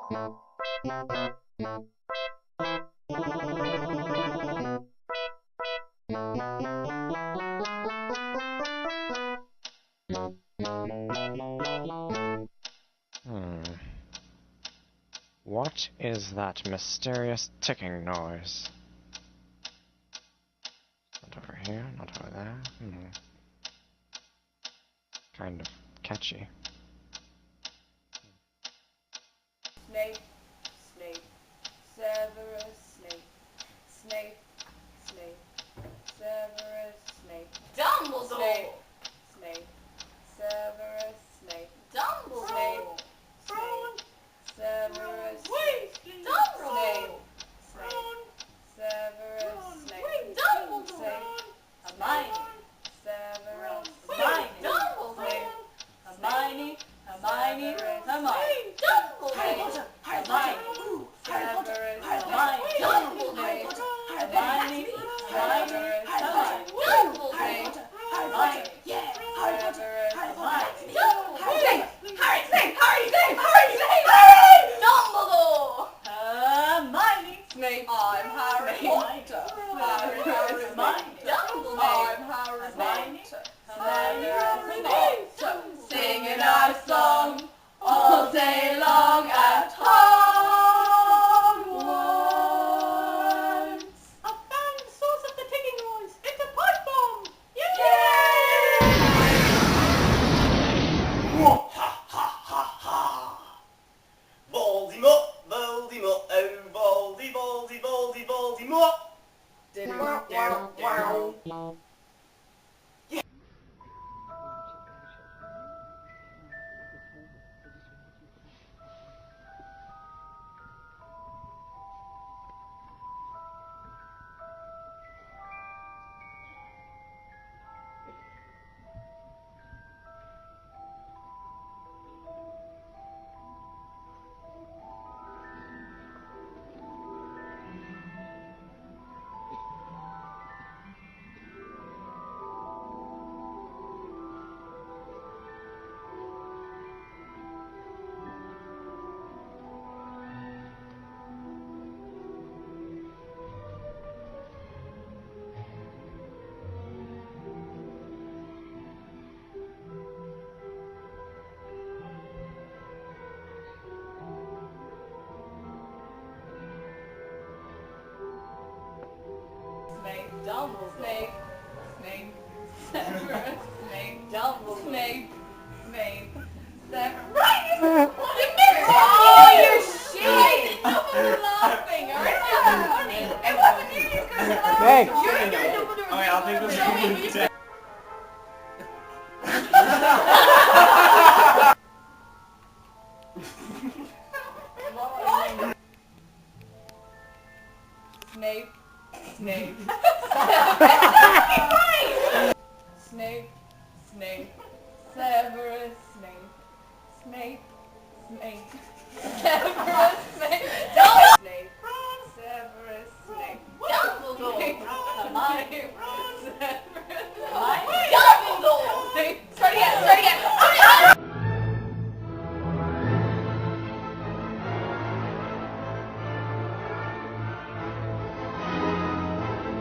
What is that mysterious ticking noise? Not over here, not over there. Kind of catchy. Snape, Snape, Severus Snape, Snape, Snape, Severus Snape, Dumbledore! Snape, Severus Snape, Dumbledore! Snape, Severus Weasley! Dumbledore! Snape, Severus Snape, Dumbledore! Hermione! Severus Snape! Dumbledore! Hermione! Hermione! Hermione! Dumbledore! Hermione! Severus Hermione! Dumbledore! Hermione! Hermione! Hermione! Dumbledore! Hermione! Yeah! Harry Potter! Hermione! Dumbledore! Dumbledore! Hermione! Snape, I'm Harry Potter! Harry Potter. Hermione! Dumbledore! I'm Harry Hermione! Potter. Hermione! Singing our song all day long at Hogwarts. I found the source of the ticking noise. It's a pipe bomb. Yay! Ha ha ha ha! Voldemort, Voldemort, oh Voldy, Voldy, Voldy, Voldemort! Snape, Dumbledore. Snape, Snape, Severus Snape, Dumbledore. Snape, Snape, Severus. Oh, you shit! Nobody's laughing. Alright, that's funny. It wasn't you. You guys are laughing. Hey! You're doing Dumbledore. Alright, I'll think this Show me. is Will you dead. Snape, Snape, Snape, Snape, Severus Snape, Snape, Snape, Severus Snape, Snape, Severus Snape, Dumbledore. Snape, Hermione. Severus